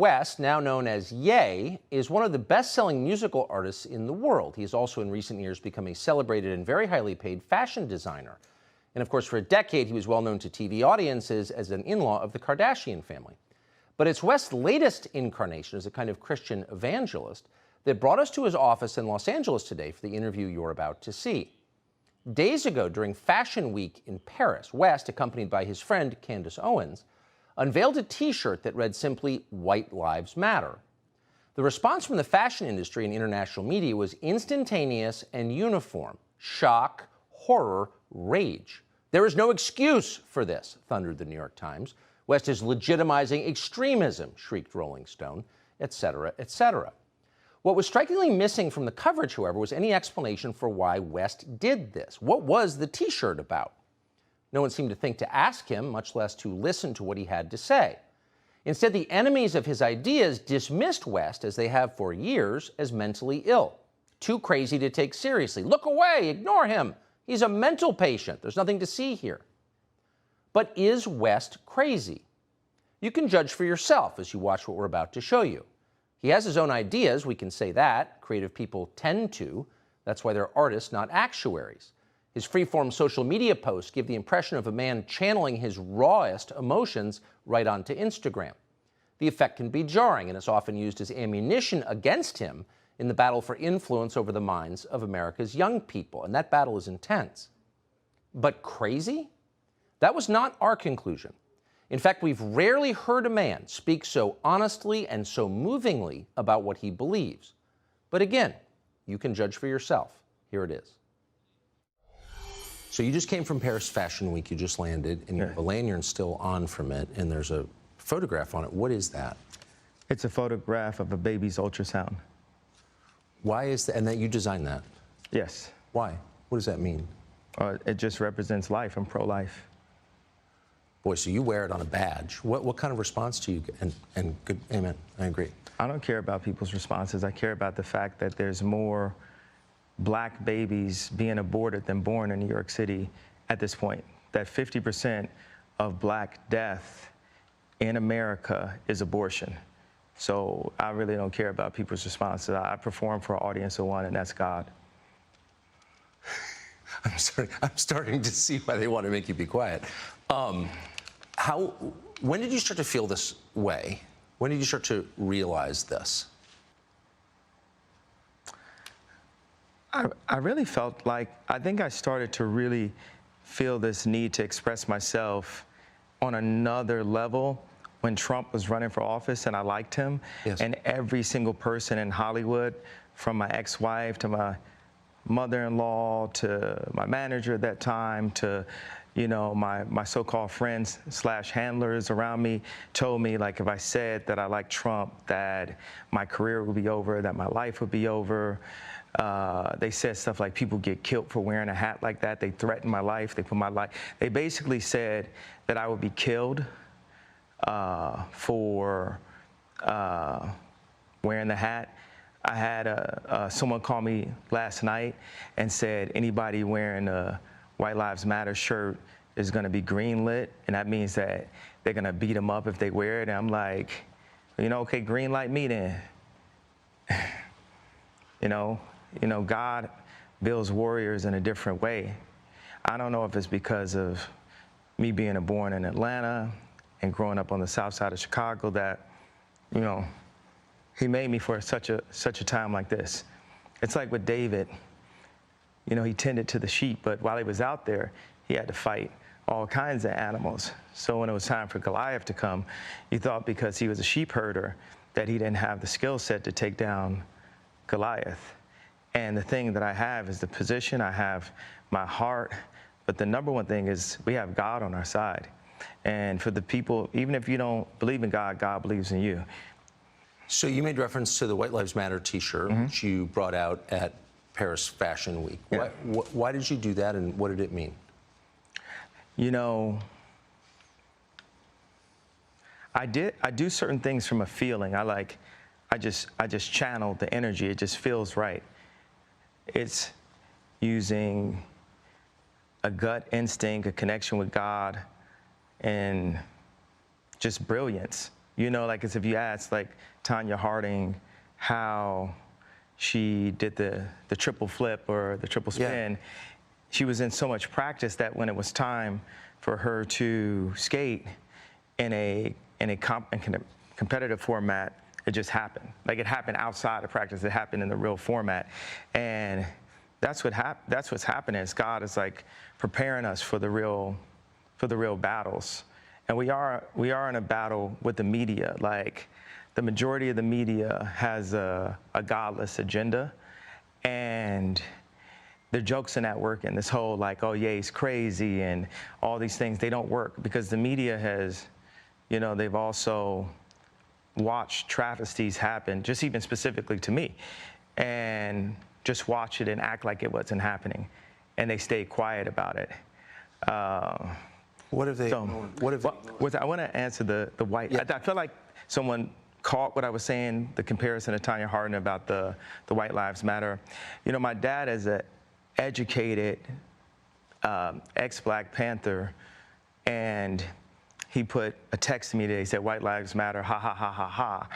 West, now known as Ye, is one of the best-selling musical artists in the world. He has also in recent years become a celebrated and very highly paid fashion designer. And of course, for a decade, he was well known to TV audiences as an in-law of the Kardashian family. But it's West's latest incarnation as a kind of Christian evangelist that brought us to his office in Los Angeles today for the interview you're about to see. Days ago, during Fashion Week in Paris, West, accompanied by his friend Candace Owens, unveiled a T-shirt that read simply, "White Lives Matter." The response from the fashion industry and international media was instantaneous and uniform. Shock, horror, rage. "There is no excuse for this," thundered the New York Times. "West is legitimizing extremism," shrieked Rolling Stone, etc., etc. What was strikingly missing from the coverage, however, was any explanation for why West did this. What was the T-shirt about? No one seemed to think to ask him, much less to listen to what he had to say. Instead, the enemies of his ideas dismissed West, as they have for years, as mentally ill. Too crazy to take seriously. "Look away, ignore him. He's a mental patient. There's nothing to see here." But is West crazy? You can judge for yourself as you watch what we're about to show you. He has his own ideas, we can say that. Creative people tend to. That's why they're artists, not actuaries. His free-form social media posts give the impression of a man channeling his rawest emotions right onto Instagram. The effect can be jarring and is often used as ammunition against him in the battle for influence over the minds of America's young people, and that battle is intense. But crazy? That was not our conclusion. In fact, we've rarely heard a man speak so honestly and so movingly about what he believes. But again, you can judge for yourself. Here it is. So you just came from Paris Fashion Week. You just landed, and you have a lanyard still on from it, and there's a photograph on it. What is that? It's a photograph of a baby's ultrasound. Why is that? And that you designed that? Yes. Why? What does that mean? It just represents life. I'm pro-life. Boy, so you wear it on a badge. What kind of response do you get? And good, amen, I agree. I don't care about people's responses. I care about the fact that there's more black babies being aborted than born in New York City at this point. That 50% of black death in America is abortion. So I really don't care about people's responses. I perform for an audience of one, and that's God. I'm starting to see why they want to make you be quiet. When did you start to feel this way? When did you start to realize this? I really felt like, I think I started to really feel this need to express myself on another level when Trump was running for office, and I liked him. Yes. And every single person in Hollywood, from my ex-wife to my mother-in-law to my manager at that time to, you know, my so-called friends / handlers around me, told me, like, if I said that I liked Trump, that my career would be over, that my life would be over. They said stuff like people get killed for wearing a hat like that. They threatened my life. They put my life. They basically said that I would be killed for wearing the hat. I had someone call me last night and said anybody wearing a White Lives Matter shirt is going to be greenlit, and that means that they're going to beat them up if they wear it. And I'm like, you know, okay, green light me then. You know, God builds warriors in a different way. I don't know if it's because of me being born in Atlanta and growing up on the south side of Chicago that, you know, he made me for such a time like this. It's like with David, you know, he tended to the sheep, but while he was out there, he had to fight all kinds of animals. So when it was time for Goliath to come, you thought because he was a sheep herder that he didn't have the skill set to take down Goliath. And the thing that I have is the position, I have my heart, but the number one thing is we have God on our side. And for the people, even if you don't believe in God, God believes in you. So you made reference to the White Lives Matter T-shirt, which you brought out at Paris Fashion Week. Yeah. Why did you do that, and what did it mean? You know, I do certain things from a feeling. I just channel the energy. It just feels right. It's using a gut instinct, a connection with God, and just brilliance. You know, like as if you asked like Tanya Harding how she did the triple flip or the triple spin. She was in so much practice that when it was time for her to skate in a competitive format, it just happened. Like it happened outside of practice. It happened in the real format, and that's what's happening. Is God is like preparing us for the real battles, and we are in a battle with the media. Like the majority of the media has a godless agenda, and the jokes in that work, and this whole like, oh yeah, he's crazy, and all these things, they don't work because the media has, you know, they've also watched travesties happen, just even specifically to me, and just watch it and act like it wasn't happening, and they stay quiet about it. What have they? I want to answer the white. Yeah. I feel like someone caught what I was saying, the comparison to Tanya Harding about the White Lives Matter. You know, my dad is an educated ex-Black Panther, and he put a text to me today. He said, "White Lives Matter, ha, ha, ha, ha, ha."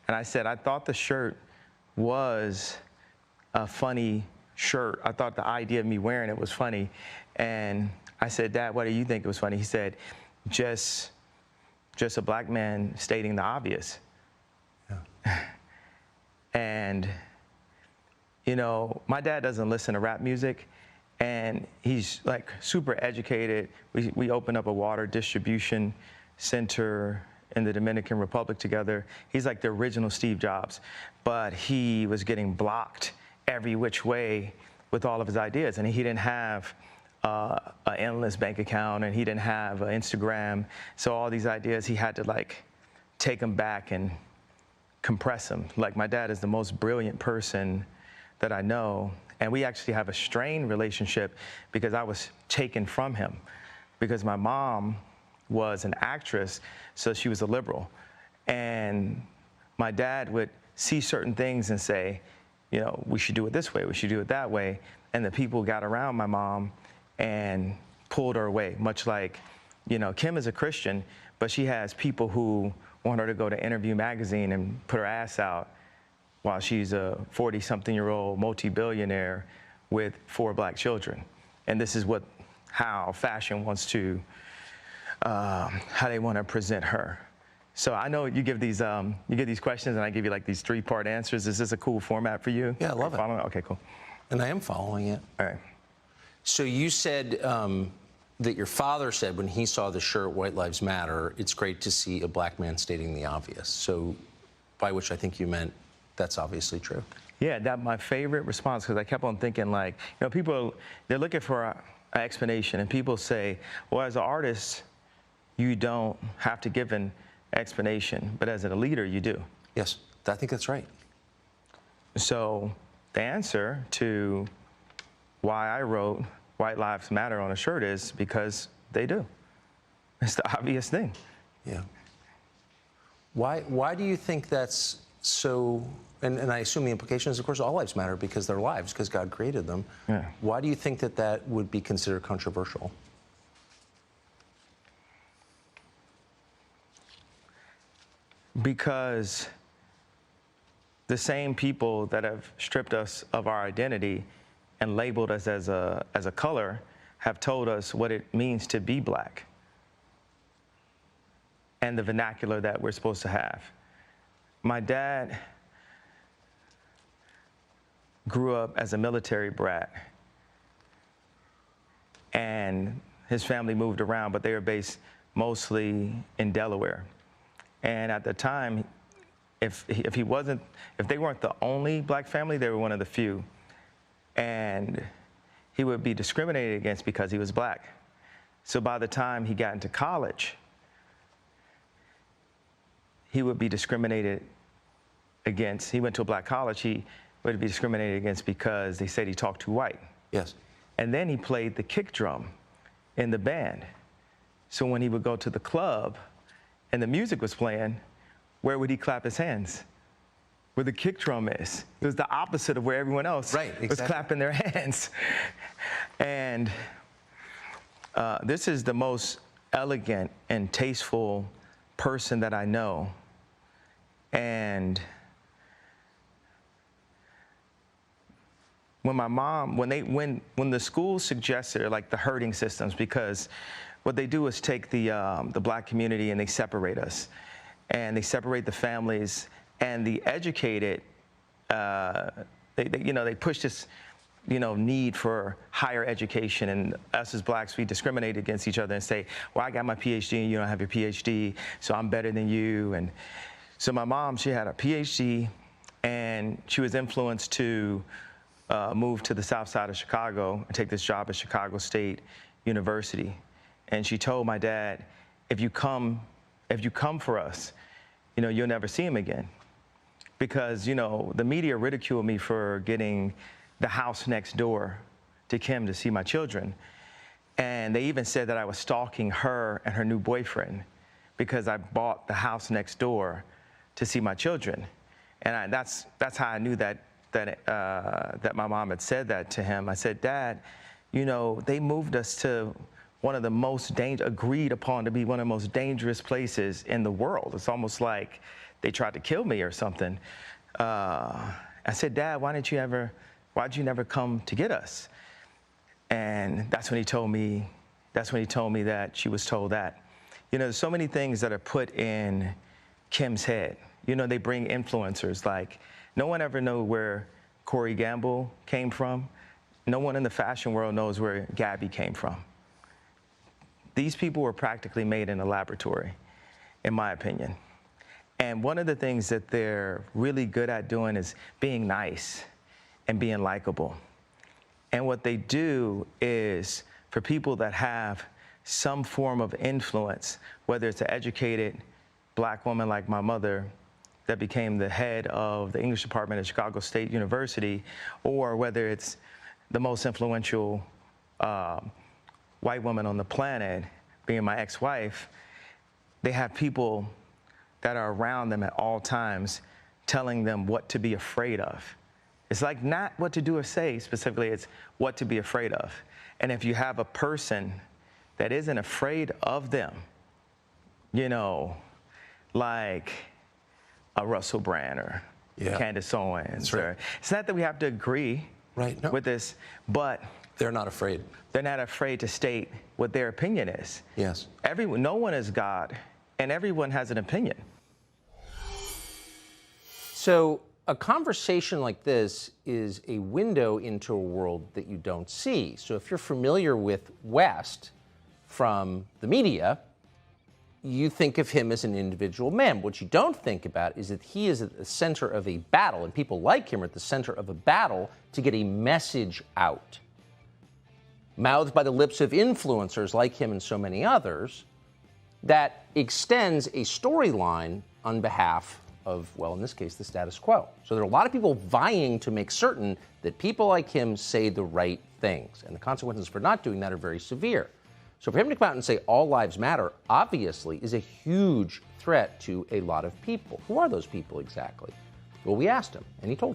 And I said, I thought the shirt was a funny shirt. I thought the idea of me wearing it was funny. And I said, "Dad, why do you think it was funny?" He said, just a Black man stating the obvious. Yeah. And, you know, my dad doesn't listen to rap music, and he's like super educated. We opened up a water distribution center in the Dominican Republic together. He's like the original Steve Jobs, but he was getting blocked every which way with all of his ideas, and he didn't have an endless bank account, and he didn't have an Instagram. So all these ideas, he had to like take them back and compress them. Like my dad is the most brilliant person that I know, and we actually have a strained relationship because I was taken from him, because my mom was an actress, so she was a liberal, and my dad would see certain things and say, you know, we should do it this way, we should do it that way, and the people got around my mom and pulled her away, much like, you know, Kim is a Christian, but she has people who want her to go to Interview magazine and put her ass out while she's a 40-something-year-old multi-billionaire with 4 Black children. And this is how fashion wants to, how they want to present her. So I know you give these questions, and I give you like these 3-part answers. Is this a cool format for you? Yeah, I love it. Okay, cool. And I am following it. All right. So you said that your father said when he saw the shirt, White Lives Matter, it's great to see a Black man stating the obvious. So by which I think you meant that's obviously true. Yeah, that's my favorite response, because I kept on thinking, like, you know, people, they're looking for an explanation, and people say, well, as an artist, you don't have to give an explanation, but as a leader, you do. Yes, I think that's right. So the answer to why I wrote White Lives Matter on a shirt is because they do. It's the obvious thing. Yeah. Why do you think that's so, and I assume the implication is, of course, all lives matter because they're lives, because God created them. Yeah. Why do you think that that would be considered controversial? Because the same people that have stripped us of our identity and labeled us as a color have told us what it means to be Black and the vernacular that we're supposed to have. My dad grew up as a military brat, and his family moved around, but they were based mostly in Delaware. And at the time, if they weren't the only Black family, they were one of the few. And he would be discriminated against because he was Black. So by the time he got into college, he would be discriminated against. He went to a Black college, he would be discriminated against because they said he talked too white. Yes. And then he played the kick drum in the band. So when he would go to the club and the music was playing, where would he clap his hands? Where the kick drum is. It was the opposite of where everyone else was clapping their hands. And this is the most elegant and tasteful person that I know. And when my mom, when the schools suggested, like, the herding systems, because what they do is take the black community and they separate us, and they separate the families, and the educated, they push this, need for higher education, and us as blacks, we discriminate against each other and say, well, I got my PhD and you don't have your PhD, so I'm better than you. And so my mom, she had a PhD, and she was influenced to move to the south side of Chicago and take this job at Chicago State University. And she told my dad, if you come for us, you'll never see him again. Because, the media ridiculed me for getting the house next door to Kim to see my children. And they even said that I was stalking her and her new boyfriend because I bought the house next door to see my children. And that's how I knew that my mom had said that to him. I said, Dad, they moved us to one of the most agreed upon to be one of the most dangerous places in the world. It's almost like they tried to kill me or something. I said, Dad, why'd you never come to get us? And that's when he told me that she was told that. There's so many things that are put in Kim's head. They bring influencers, like, no one ever knew where Corey Gamble came from. No one in the fashion world knows where Gabby came from. These people were practically made in a laboratory, in my opinion. And one of the things that they're really good at doing is being nice and being likable. And what they do is, for people that have some form of influence, whether it's an educated black woman like my mother that became the head of the English department at Chicago State University, or whether it's the most influential white woman on the planet, being my ex-wife, they have people that are around them at all times telling them what to be afraid of. It's like not what to do or say specifically, it's what to be afraid of. And if you have a person that isn't afraid of them, like a Russell Brand or Candace Owens, right. It's not that we have to agree with this, but they're not afraid. They're not afraid to state what their opinion is. Yes. No one is God, and everyone has an opinion. So a conversation like this is a window into a world that you don't see. So if you're familiar with West from the media, you think of him as an individual man. What you don't think about is that he is at the center of a battle, and people like him are at the center of a battle to get a message out, mouthed by the lips of influencers like him and so many others, that extends a storyline on behalf of, well, in this case, the status quo. So there are a lot of people vying to make certain that people like him say the right things, and the consequences for not doing that are very severe. So for him to come out and say all lives matter, obviously, is a huge threat to a lot of people. Who are those people exactly? Well, we asked him, and he told us.